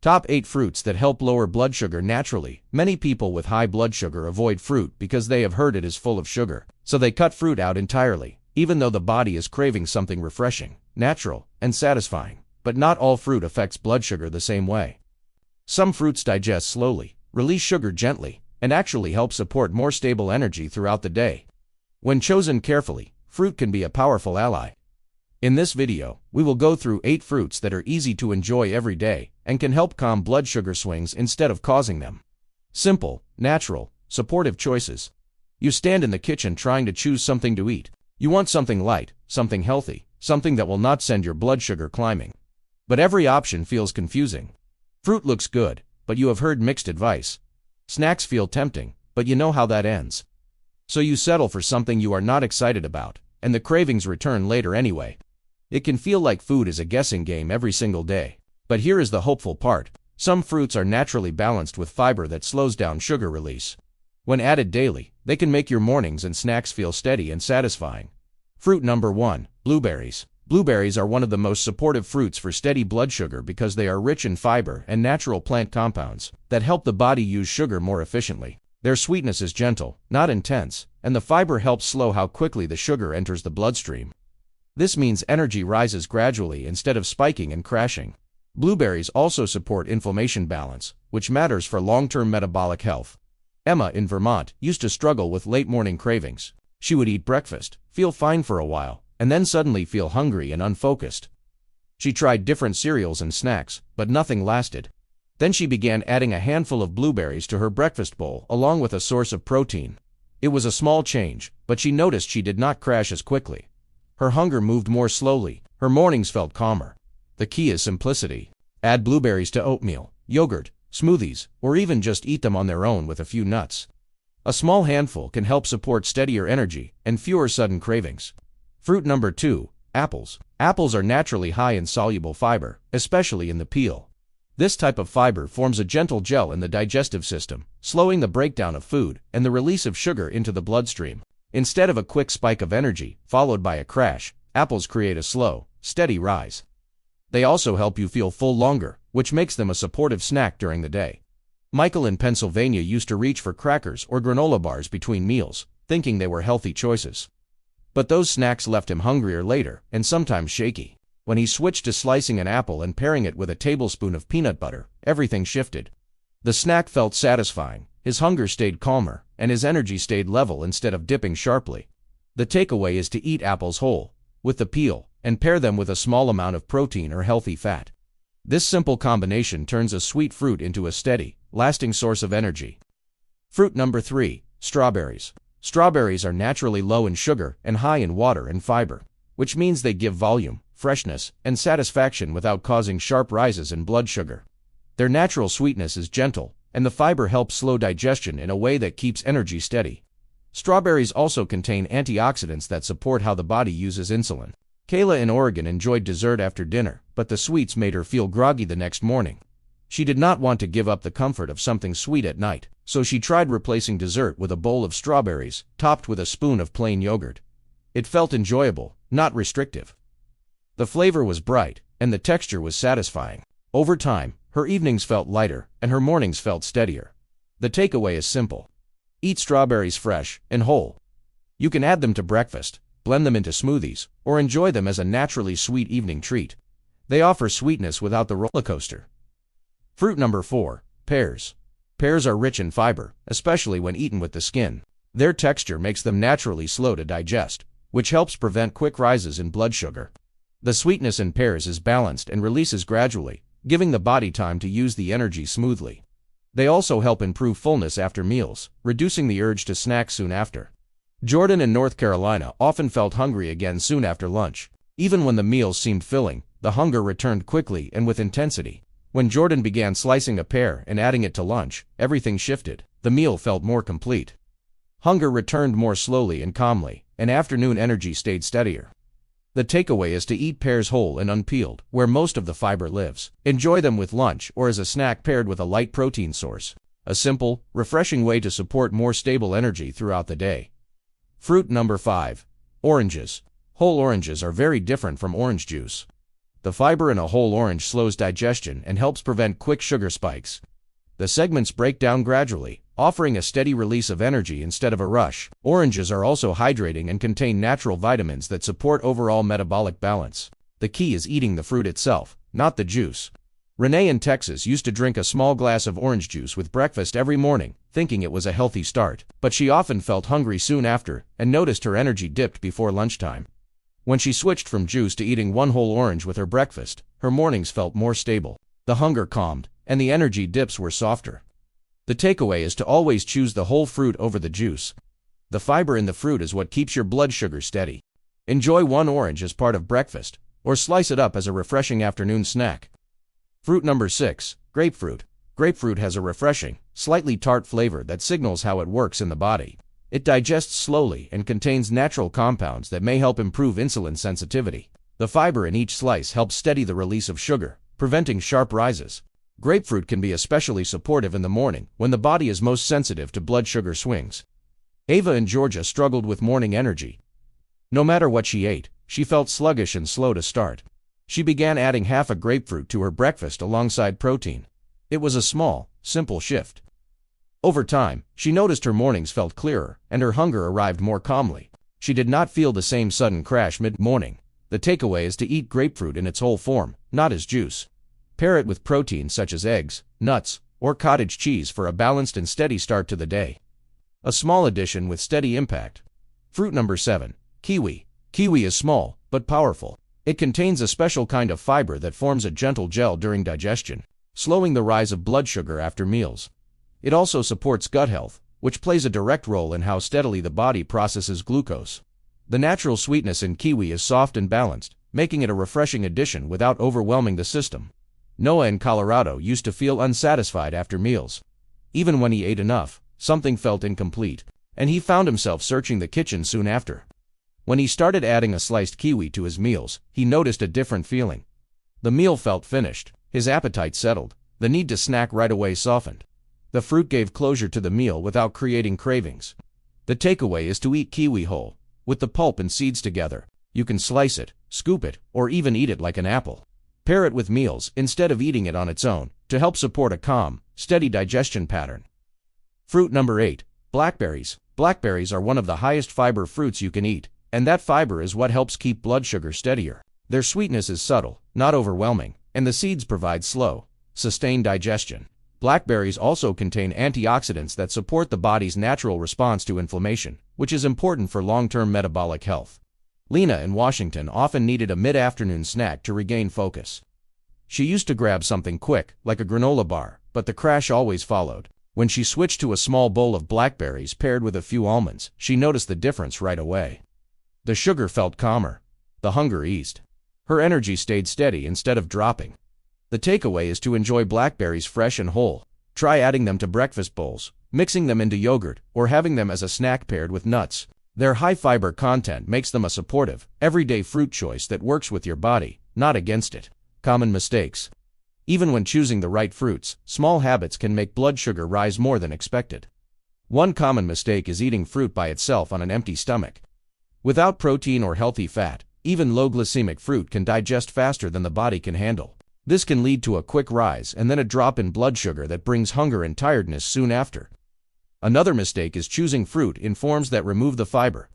Top 8 fruits that help lower blood sugar naturally. Many people with high blood sugar avoid fruit because they have heard it is full of sugar, so they cut fruit out entirely, even though the body is craving something refreshing, natural, and satisfying. But not all fruit affects blood sugar the same way. Some fruits digest slowly, release sugar gently, and actually help support more stable energy throughout the day. When chosen carefully, fruit can be a powerful ally. In this video, we will go through 8 fruits that are easy to enjoy every day and can help calm blood sugar swings instead of causing them. Simple, natural, supportive choices. You stand in the kitchen trying to choose something to eat. You want something light, something healthy, something that will not send your blood sugar climbing. But every option feels confusing. Fruit looks good, but you have heard mixed advice. Snacks feel tempting, but you know how that ends. So you settle for something you are not excited about, and the cravings return later anyway. It can feel like food is a guessing game every single day. But here is the hopeful part. Some fruits are naturally balanced with fiber that slows down sugar release. When added daily, they can make your mornings and snacks feel steady and satisfying. Fruit number 1, blueberries. Blueberries are one of the most supportive fruits for steady blood sugar because they are rich in fiber and natural plant compounds that help the body use sugar more efficiently. Their sweetness is gentle, not intense, and the fiber helps slow how quickly the sugar enters the bloodstream. This means energy rises gradually instead of spiking and crashing. Blueberries also support inflammation balance, which matters for long-term metabolic health. Emma in Vermont used to struggle with late morning cravings. She would eat breakfast, feel fine for a while, and then suddenly feel hungry and unfocused. She tried different cereals and snacks, but nothing lasted. Then she began adding a handful of blueberries to her breakfast bowl along with a source of protein. It was a small change, but she noticed she did not crash as quickly. Her hunger moved more slowly, her mornings felt calmer. The key is simplicity. Add blueberries to oatmeal, yogurt, smoothies, or even just eat them on their own with a few nuts. A small handful can help support steadier energy and fewer sudden cravings. Fruit number 2, apples. Apples are naturally high in soluble fiber, especially in the peel. This type of fiber forms a gentle gel in the digestive system, slowing the breakdown of food and the release of sugar into the bloodstream. Instead of a quick spike of energy, followed by a crash, apples create a slow, steady rise. They also help you feel full longer, which makes them a supportive snack during the day. Michael in Pennsylvania used to reach for crackers or granola bars between meals, thinking they were healthy choices. But those snacks left him hungrier later, and sometimes shaky. When he switched to slicing an apple and pairing it with a tablespoon of peanut butter, everything shifted. The snack felt satisfying, his hunger stayed calmer, and his energy stayed level instead of dipping sharply. The takeaway is to eat apples whole, with the peel, and pair them with a small amount of protein or healthy fat. This simple combination turns a sweet fruit into a steady, lasting source of energy. Fruit number 3, strawberries. Strawberries are naturally low in sugar and high in water and fiber, which means they give volume, freshness, and satisfaction without causing sharp rises in blood sugar. Their natural sweetness is gentle, and the fiber helps slow digestion in a way that keeps energy steady. Strawberries also contain antioxidants that support how the body uses insulin. Kayla in Oregon enjoyed dessert after dinner, but the sweets made her feel groggy the next morning. She did not want to give up the comfort of something sweet at night, so she tried replacing dessert with a bowl of strawberries, topped with a spoon of plain yogurt. It felt enjoyable, not restrictive. The flavor was bright, and the texture was satisfying. Over time, her evenings felt lighter, and her mornings felt steadier. The takeaway is simple. Eat strawberries fresh and whole. You can add them to breakfast, blend them into smoothies, or enjoy them as a naturally sweet evening treat. They offer sweetness without the roller coaster. Fruit number 4, pears. Pears are rich in fiber, especially when eaten with the skin. Their texture makes them naturally slow to digest, which helps prevent quick rises in blood sugar. The sweetness in pears is balanced and releases gradually, giving the body time to use the energy smoothly. They also help improve fullness after meals, reducing the urge to snack soon after. Jordan in North Carolina often felt hungry again soon after lunch. Even when the meals seemed filling, the hunger returned quickly and with intensity. When Jordan began slicing a pear and adding it to lunch, everything shifted. The meal felt more complete. Hunger returned more slowly and calmly, and afternoon energy stayed steadier. The takeaway is to eat pears whole and unpeeled, where most of the fiber lives. Enjoy them with lunch or as a snack paired with a light protein source. A simple, refreshing way to support more stable energy throughout the day. Fruit number 5, oranges. Whole oranges are very different from orange juice. The fiber in a whole orange slows digestion and helps prevent quick sugar spikes. The segments break down gradually, offering a steady release of energy instead of a rush. Oranges are also hydrating and contain natural vitamins that support overall metabolic balance. The key is eating the fruit itself, not the juice. Renee in Texas used to drink a small glass of orange juice with breakfast every morning, thinking it was a healthy start. But she often felt hungry soon after and noticed her energy dipped before lunchtime. When she switched from juice to eating one whole orange with her breakfast, her mornings felt more stable. The hunger calmed, and the energy dips were softer. The takeaway is to always choose the whole fruit over the juice. The fiber in the fruit is what keeps your blood sugar steady. Enjoy one orange as part of breakfast, or slice it up as a refreshing afternoon snack. Fruit number 6, grapefruit. Grapefruit has a refreshing, slightly tart flavor that signals how it works in the body. It digests slowly and contains natural compounds that may help improve insulin sensitivity. The fiber in each slice helps steady the release of sugar, preventing sharp rises. Grapefruit can be especially supportive in the morning when the body is most sensitive to blood sugar swings. Ava in Georgia struggled with morning energy. No matter what she ate, she felt sluggish and slow to start. She began adding half a grapefruit to her breakfast alongside protein. It was a small, simple shift. Over time, she noticed her mornings felt clearer and her hunger arrived more calmly. She did not feel the same sudden crash mid-morning. The takeaway is to eat grapefruit in its whole form, not as juice. Pair it with protein such as eggs, nuts, or cottage cheese for a balanced and steady start to the day. A small addition with steady impact. Fruit number 7, kiwi. Kiwi is small, but powerful. It contains a special kind of fiber that forms a gentle gel during digestion, slowing the rise of blood sugar after meals. It also supports gut health, which plays a direct role in how steadily the body processes glucose. The natural sweetness in kiwi is soft and balanced, making it a refreshing addition without overwhelming the system. Noah in Colorado used to feel unsatisfied after meals. Even when he ate enough, something felt incomplete, and he found himself searching the kitchen soon after. When he started adding a sliced kiwi to his meals, he noticed a different feeling. The meal felt finished, his appetite settled, the need to snack right away softened. The fruit gave closure to the meal without creating cravings. The takeaway is to eat kiwi whole, with the pulp and seeds together. You can slice it, scoop it, or even eat it like an apple. Pair it with meals instead of eating it on its own, to help support a calm, steady digestion pattern. Fruit number 8, blackberries. Blackberries are one of the highest fiber fruits you can eat, and that fiber is what helps keep blood sugar steadier. Their sweetness is subtle, not overwhelming, and the seeds provide slow, sustained digestion. Blackberries also contain antioxidants that support the body's natural response to inflammation, which is important for long-term metabolic health. Lena in Washington often needed a mid-afternoon snack to regain focus. She used to grab something quick, like a granola bar, but the crash always followed. When she switched to a small bowl of blackberries paired with a few almonds, she noticed the difference right away. The sugar felt calmer. The hunger eased. Her energy stayed steady instead of dropping. The takeaway is to enjoy blackberries fresh and whole. Try adding them to breakfast bowls, mixing them into yogurt, or having them as a snack paired with nuts. Their high fiber content makes them a supportive, everyday fruit choice that works with your body, not against it. Common mistakes. Even when choosing the right fruits, small habits can make blood sugar rise more than expected. One common mistake is eating fruit by itself on an empty stomach. Without protein or healthy fat, even low glycemic fruit can digest faster than the body can handle. This can lead to a quick rise and then a drop in blood sugar that brings hunger and tiredness soon after. Another mistake is choosing fruit in forms that remove the fiber.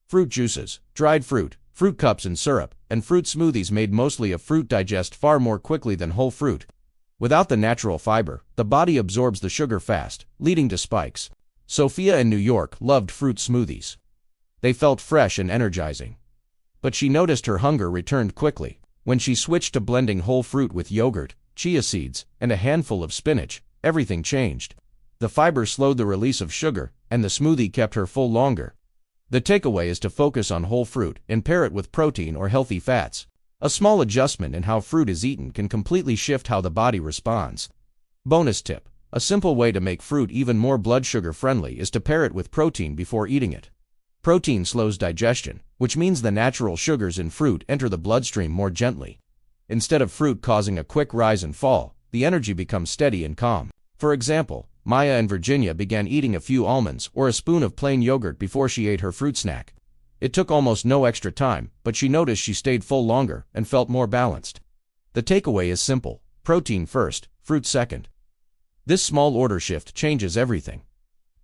Fruit juices, dried fruit, fruit cups and syrup, and fruit smoothies made mostly of fruit digest far more quickly than whole fruit. Without the natural fiber, the body absorbs the sugar fast, leading to spikes. Sophia in New York loved fruit smoothies. They felt fresh and energizing. But she noticed her hunger returned quickly. When she switched to blending whole fruit with yogurt, chia seeds, and a handful of spinach, everything changed. The fiber slowed the release of sugar, and the smoothie kept her full longer. The takeaway is to focus on whole fruit and pair it with protein or healthy fats. A small adjustment in how fruit is eaten can completely shift how the body responds. Bonus tip: a simple way to make fruit even more blood sugar friendly is to pair it with protein before eating it. Protein slows digestion, which means the natural sugars in fruit enter the bloodstream more gently. Instead of fruit causing a quick rise and fall, the energy becomes steady and calm. For example, Maya in Virginia began eating a few almonds or a spoon of plain yogurt before she ate her fruit snack. It took almost no extra time, but she noticed she stayed full longer and felt more balanced. The takeaway is simple: protein first, fruit second. This small order shift changes everything.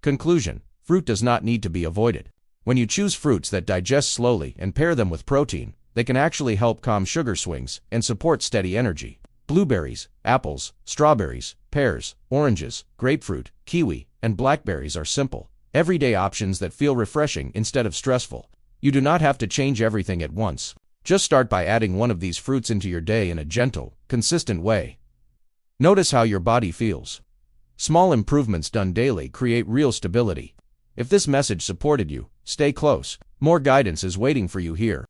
Conclusion: fruit does not need to be avoided. When you choose fruits that digest slowly and pair them with protein, they can actually help calm sugar swings and support steady energy. Blueberries, apples, strawberries, pears, oranges, grapefruit, kiwi, and blackberries are simple, everyday options that feel refreshing instead of stressful. You do not have to change everything at once. Just start by adding one of these fruits into your day in a gentle, consistent way. Notice how your body feels. Small improvements done daily create real stability. If this message supported you, stay close. More guidance is waiting for you here.